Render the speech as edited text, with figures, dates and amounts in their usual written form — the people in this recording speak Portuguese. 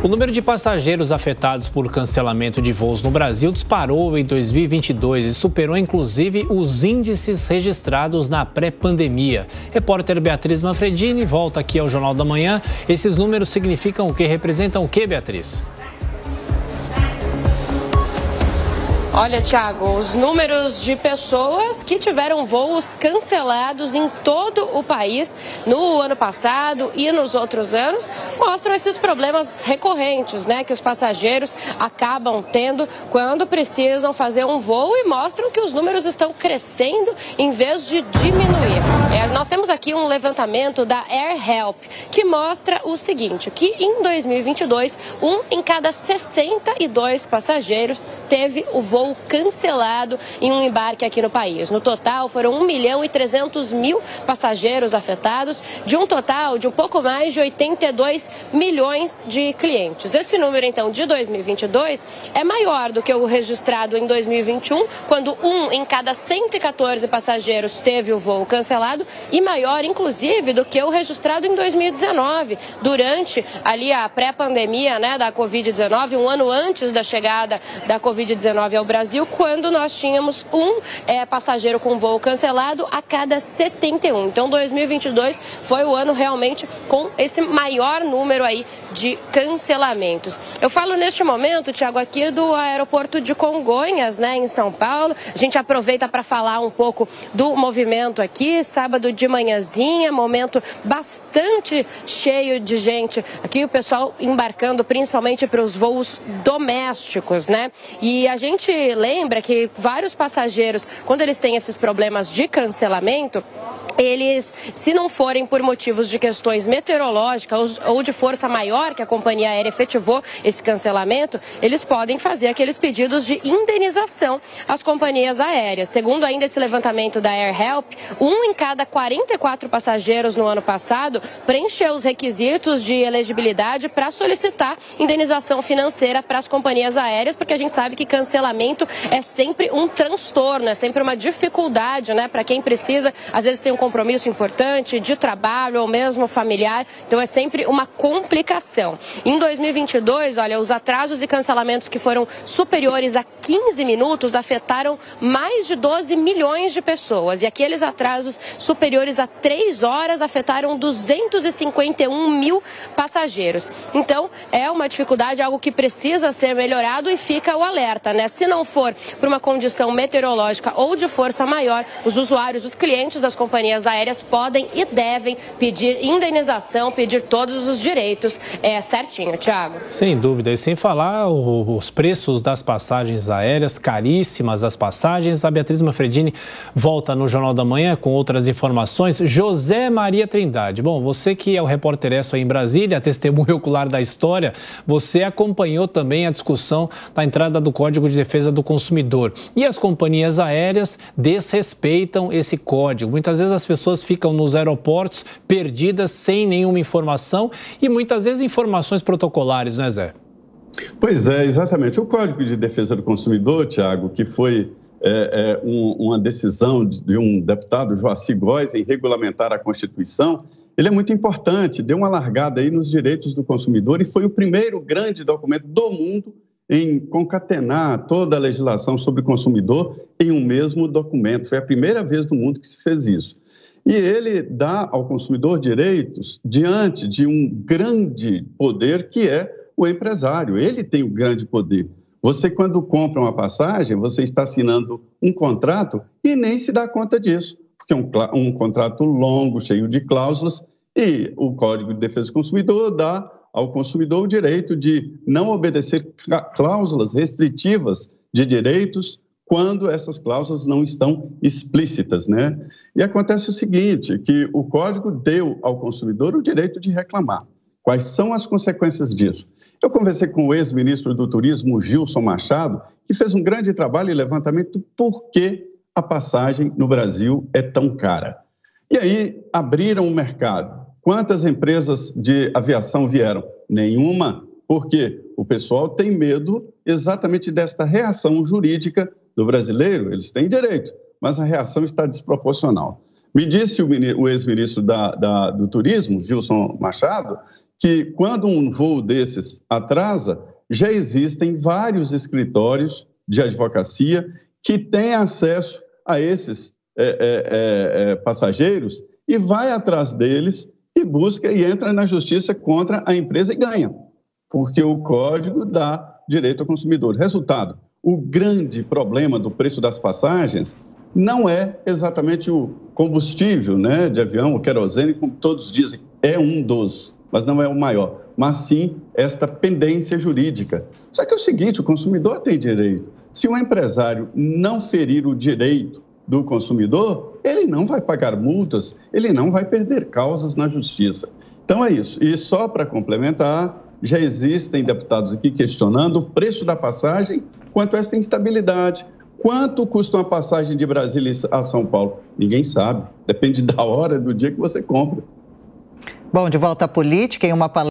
O número de passageiros afetados por cancelamento de voos no Brasil disparou em 2022 e superou inclusive os índices registrados na pré-pandemia. Repórter Beatriz Manfredini volta aqui ao Jornal da Manhã. Esses números significam o quê? Representam o quê, Beatriz? Olha, Thiago, os números de pessoas que tiveram voos cancelados em todo o país no ano passado e nos outros anos mostram esses problemas recorrentes, né, que os passageiros acabam tendo quando precisam fazer um voo e mostram que os números estão crescendo em vez de diminuir. Nós temos aqui um levantamento da AirHelp que mostra o seguinte, que em 2022, 1 em cada 62 passageiros teve o voo cancelado em um embarque aqui no país. No total, foram 1.300.000 passageiros afetados, de um total de um pouco mais de 82 milhões de clientes. Esse número, então, de 2022 é maior do que o registrado em 2021, quando 1 em cada 114 passageiros teve o voo cancelado, e maior, inclusive, do que o registrado em 2019, durante ali a pré-pandemia, né, da Covid-19, um ano antes da chegada da Covid-19 ao Brasil, quando nós tínhamos um passageiro com voo cancelado a cada 71. Então, 2022 foi o ano realmente com esse maior número aí de cancelamentos. Eu falo neste momento, Thiago, aqui do aeroporto de Congonhas, né, em São Paulo. A gente aproveita para falar um pouco do movimento aqui, sábado de manhãzinha, momento bastante cheio de gente. Aqui o pessoal embarcando principalmente para os voos domésticos, né? E a gente lembra que vários passageiros, quando eles têm esses problemas de cancelamento, eles, se não forem por motivos de questões meteorológicas ou de força maior que a companhia aérea efetivou esse cancelamento, eles podem fazer aqueles pedidos de indenização às companhias aéreas. Segundo ainda esse levantamento da AirHelp, 1 em cada 44 passageiros no ano passado preencheu os requisitos de elegibilidade para solicitar indenização financeira para as companhias aéreas, porque a gente sabe que cancelamento é sempre um transtorno, é sempre uma dificuldade, né, para quem precisa, às vezes tem um compromisso importante de trabalho ou mesmo familiar, então é sempre uma complicação. Em 2022, olha, os atrasos e cancelamentos que foram superiores a 15 minutos afetaram mais de 12 milhões de pessoas, e aqueles atrasos superiores a 3 horas afetaram 251 mil passageiros. Então, é uma dificuldade, algo que precisa ser melhorado, e fica o alerta, né? Se não for por uma condição meteorológica ou de força maior, os usuários, os clientes das companhias aéreas podem e devem pedir indenização, pedir todos os direitos certinho, Thiago. Sem dúvida, e sem falar os preços das passagens aéreas, caríssimas as passagens. A Beatriz Manfredini volta no Jornal da Manhã com outras informações. José Maria Trindade, bom, você que é o repórter ESSO aí em Brasília, testemunho ocular da história, você acompanhou também a discussão da entrada do Código de Defesa do Consumidor. E as companhias aéreas desrespeitam esse código. Muitas vezes as pessoas ficam nos aeroportos perdidas, sem nenhuma informação, e muitas vezes informações protocolares, né, Zé? Pois é, exatamente. O Código de Defesa do Consumidor, Thiago, que foi uma decisão de um deputado, Joacy Góes, em regulamentar a Constituição, ele é muito importante, deu uma largada aí nos direitos do consumidor e foi o primeiro grande documento do mundo em concatenar toda a legislação sobre o consumidor em um mesmo documento. Foi a primeira vez no mundo que se fez isso. E ele dá ao consumidor direitos diante de um grande poder que é o empresário. Ele tem o grande poder. Você, quando compra uma passagem, você está assinando um contrato e nem se dá conta disso, porque é um contrato longo, cheio de cláusulas, e o Código de Defesa do Consumidor dá ao consumidor o direito de não obedecer cláusulas restritivas de direitos quando essas cláusulas não estão explícitas, né? E acontece o seguinte, que o Código deu ao consumidor o direito de reclamar. Quais são as consequências disso? Eu conversei com o ex-ministro do Turismo, Gilson Machado, que fez um grande trabalho e levantamento do porquê a passagem no Brasil é tão cara. E aí abriram o mercado. Quantas empresas de aviação vieram? Nenhuma, porque o pessoal tem medo exatamente desta reação jurídica do brasileiro. Eles têm direito, mas a reação está desproporcional. Me disse o ex-ministro do Turismo, Gilson Machado, que quando um voo desses atrasa, já existem vários escritórios de advocacia que têm acesso a esses passageiros e vai atrás deles e busca e entra na justiça contra a empresa e ganha, porque o código dá direito ao consumidor. Resultado, o grande problema do preço das passagens não é exatamente o combustível, né, de avião, o querosene, como todos dizem, é um dos, mas não é o maior, mas sim esta pendência jurídica. Só que é o seguinte, o consumidor tem direito. Se o empresário não ferir o direito do consumidor, ele não vai pagar multas, ele não vai perder causas na justiça. Então é isso. E só para complementar, já existem deputados aqui questionando o preço da passagem quanto a essa instabilidade. Quanto custa uma passagem de Brasília a São Paulo? Ninguém sabe. Depende da hora, do dia que você compra. Bom, de volta à política, em uma palestra